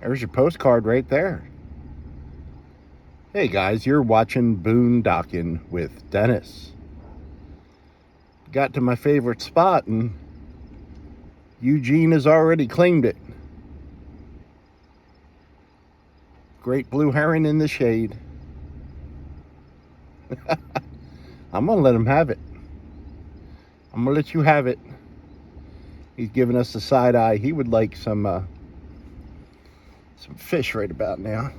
There's your postcard right there. Hey guys, you're watching Boondocking with Dennis. Got to my favorite spot and Eugene has already claimed it. Great blue heron in the shade. I'm gonna let him have it. I'm gonna let you have it. He's giving us the side eye. He would like some fish right about now.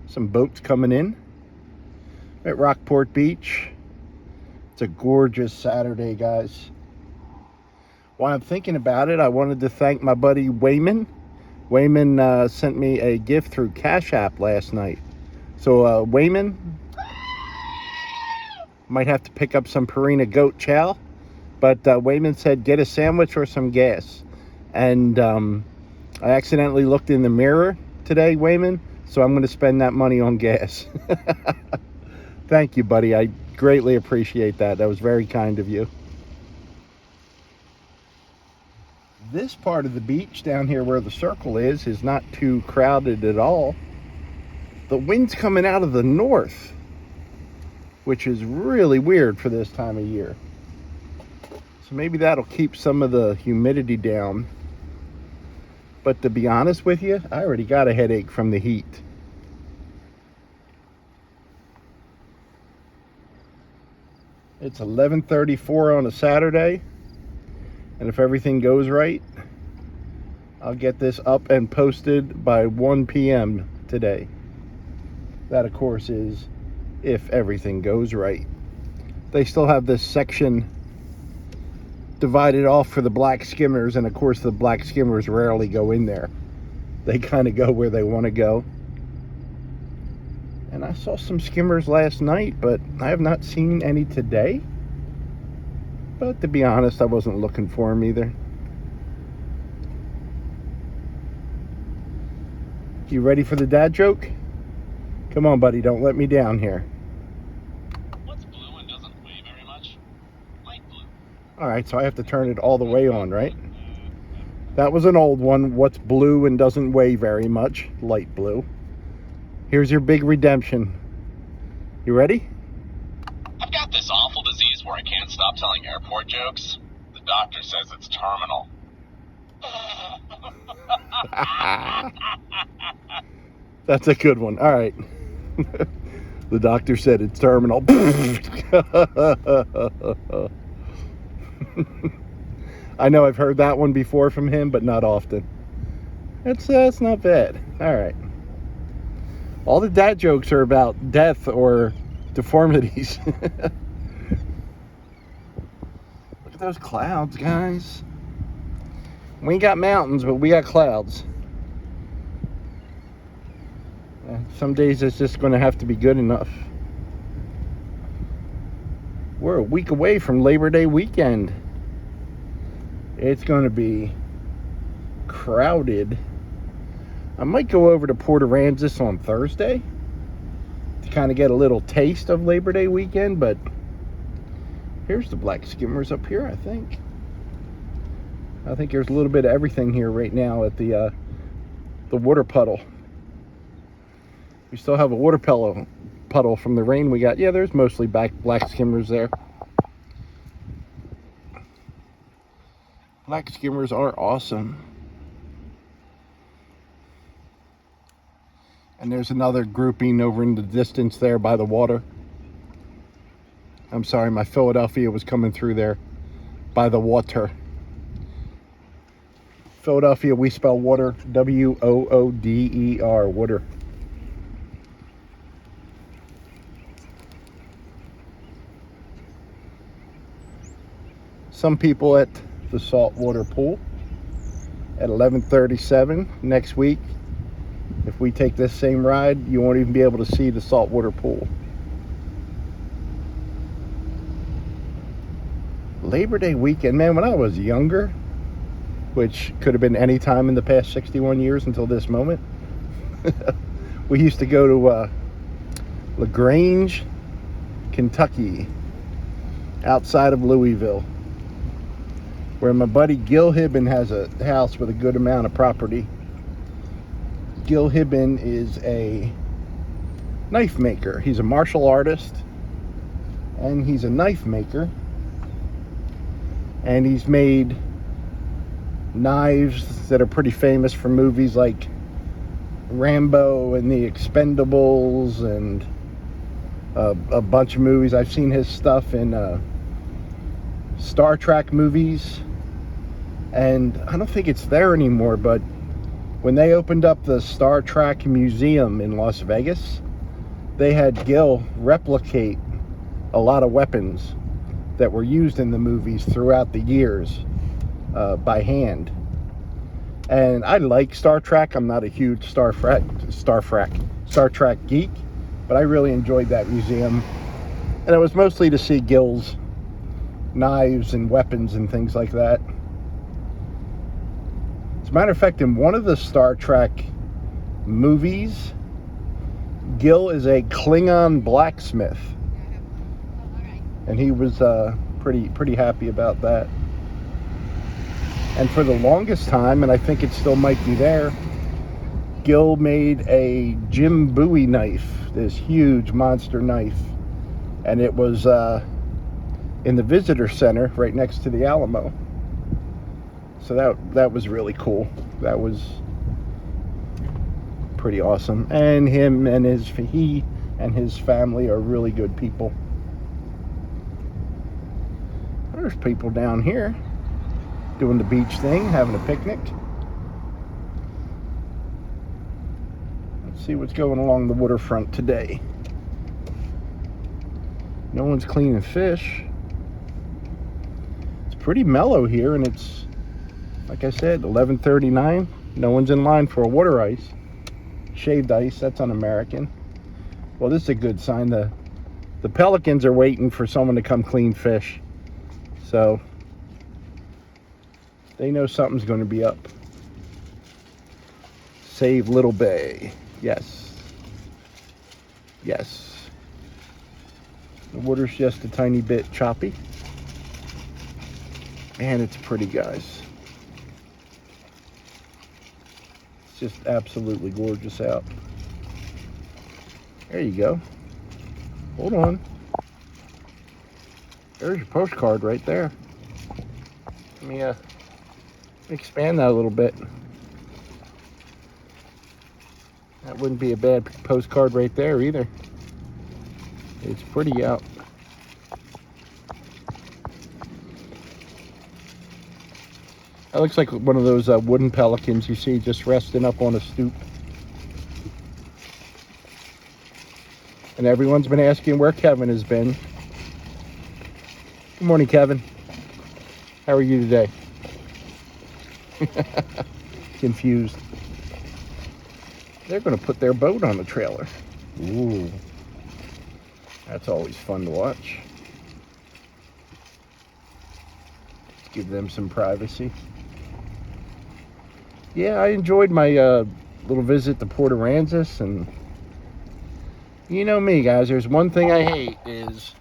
Some boats coming in at Rockport Beach. It's a gorgeous Saturday, guys. While I'm thinking about it, I wanted to thank my buddy Wayman. Wayman sent me a gift through Cash App last night. So Wayman, might have to pick up some Purina goat chow. But Wayman said, get a sandwich or some gas. And I accidentally looked in the mirror today, Wayman. So I'm going to spend that money on gas. Thank you, buddy. I greatly appreciate that. That was very kind of you. This part of the beach down here where the circle is not too crowded at all. The wind's coming out of the north, which is really weird for this time of year. So maybe that'll keep some of the humidity down. But to be honest with you, I already got a headache from the heat. It's 11:34 on a Saturday. And if everything goes right, I'll get this up and posted by 1 p.m. today. That, of course, is if everything goes right. They still have this section divided off for the black skimmers, and of course the black skimmers rarely go in there. They kind of go where they want to go. And I saw some skimmers last night, but I have not seen any today. But to be honest, I wasn't looking for them either. You ready for the dad joke? Come on, buddy, don't let me down here. What's blue and doesn't weigh very much? Light blue. Alright, so I have to turn it all the way on, right? That was an old one. What's blue and doesn't weigh very much? Light blue. Here's your big redemption. You ready? I've got this awful disease where I can't stop telling airport jokes. The doctor says it's terminal. That's a good one. All right. The doctor said it's terminal. I know I've heard that one before from him, but not often. It's not bad. All right. All the dad jokes are about death or deformities. Look at those clouds, guys. We ain't got mountains, but we got clouds. Some days it's just going to have to be good enough. We're a week away from Labor Day weekend. It's going to be crowded. I might go over to Port Aransas on Thursday to kind of get a little taste of Labor Day weekend, but here's the black skimmers up here, I think. I think there's a little bit of everything here right now at the water puddle. We still have a water puddle from the rain we got. Yeah, there's mostly black skimmers there. Black skimmers are awesome. And there's another grouping over in the distance there by the water. I'm sorry, my Philadelphia was coming through there by the water. Philadelphia, we spell water, W-O-O-D-E-R, water. Some people at the saltwater pool at 11:37 next week. If we take this same ride, you won't even be able to see the saltwater pool. Labor Day weekend, man, when I was younger, which could have been any time in the past 61 years until this moment, we used to go to LaGrange, Kentucky, outside of Louisville, where my buddy Gil Hibben has a house with a good amount of property. Gil Hibben is a knife maker. He's a martial artist, and he's a knife maker. And he's made knives that are pretty famous from movies like Rambo and The Expendables and a bunch of movies. I've seen his stuff in Star Trek movies, and I don't think it's there anymore, but when they opened up the Star Trek Museum in Las Vegas, they had Gil replicate a lot of weapons that were used in the movies throughout the years by hand. And I like Star Trek. I'm not a huge Star Trek geek, but I really enjoyed that museum. And it was mostly to see Gil's knives and weapons and things like that. As a matter of fact, in one of the Star Trek movies, Gil is a Klingon blacksmith. And he was pretty happy about that. And for the longest time, and I think it still might be there, Gil made a Jim Bowie knife, this huge monster knife. And it was in the visitor center right next to the Alamo. So that was really cool. That was pretty awesome. And he and his family are really good people. There's people down here doing the beach thing, having a picnic. Let's see what's going along the waterfront today. No one's cleaning fish. It's pretty mellow here, and it's, like I said, 11:39. No one's in line for a water ice. Shaved ice, that's un-American. Well, this is a good sign. The pelicans are waiting for someone to come clean fish. So they know something's going to be up. Save Little Bay. Yes. Yes. The water's just a tiny bit choppy. And it's pretty, guys. It's just absolutely gorgeous out. There you go. Hold on. There's your postcard right there. Let me expand that a little bit. That wouldn't be a bad postcard right there either. It's pretty out. That looks like one of those wooden pelicans you see just resting up on a stoop. And everyone's been asking where Kevin has been. Good morning, Kevin. How are you today? Confused. They're going to put their boat on the trailer. Ooh. That's always fun to watch. Give them some privacy. Yeah, I enjoyed my little visit to Port Aransas, and you know me, guys, there's one thing I hate is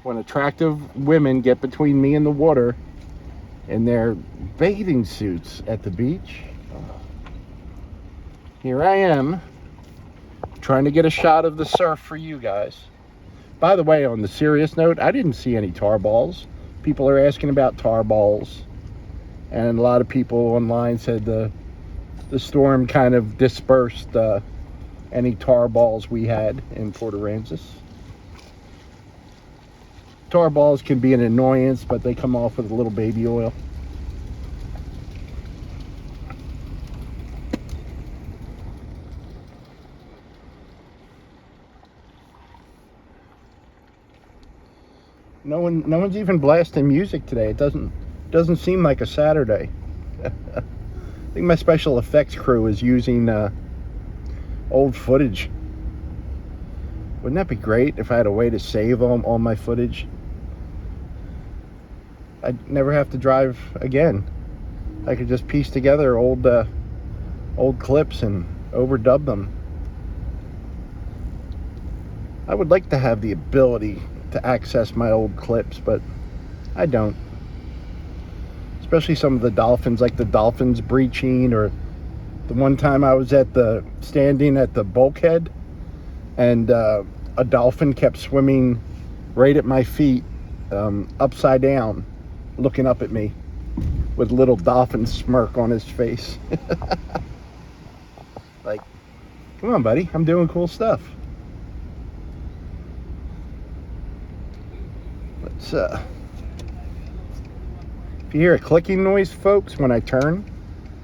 when attractive women get between me and the water in their bathing suits at the beach. Here I am, trying to get a shot of the surf for you guys. By the way, on the serious note, I didn't see any tar balls. People are asking about tar balls, and a lot of people online said the storm kind of dispersed any tar balls we had in Port Aransas. Tar balls can be an annoyance, but they come off with a little baby oil. No one's even blasting music today. It doesn't seem like a Saturday. I think my special effects crew is using old footage. Wouldn't that be great if I had a way to save all my footage? I'd never have to drive again. I could just piece together old clips and overdub them. I would like to have the ability to access my old clips, but I don't. Especially some of the dolphins, like the dolphins breaching or The one time I was standing at the bulkhead, and a dolphin kept swimming right at my feet, upside down, looking up at me with a little dolphin smirk on his face. Like, come on, buddy, I'm doing cool stuff. Let's if you hear a clicking noise, folks, when I turn,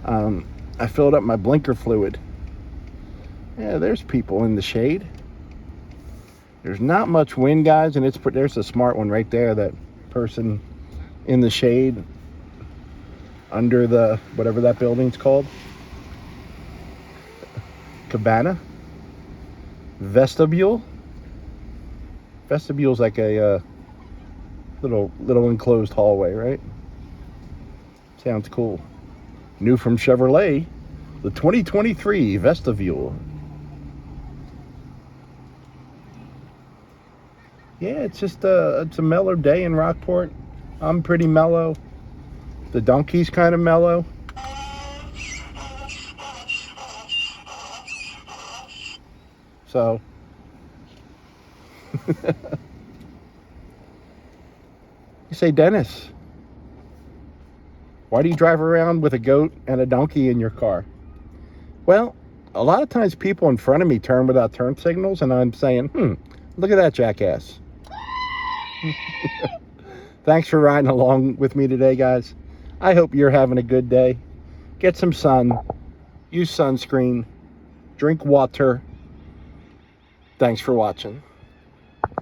I filled up my blinker fluid. Yeah, there's people in the shade. There's not much wind, guys, and there's a smart one right there. That person in the shade under the whatever that building's called. Cabana? Vestibule? Vestibule's like a little enclosed hallway, right? Sounds cool. New from Chevrolet, the 2023 Vestibule. Yeah, it's just it's a mellow day in Rockport. I'm pretty mellow. The donkey's kind of mellow. So you say, Dennis, why do you drive around with a goat and a donkey in your car? Well, a lot of times people in front of me turn without turn signals, and I'm saying, look at that jackass. Thanks for riding along with me today, guys. I hope you're having a good day. Get some sun, use sunscreen, drink water. Thanks for watching.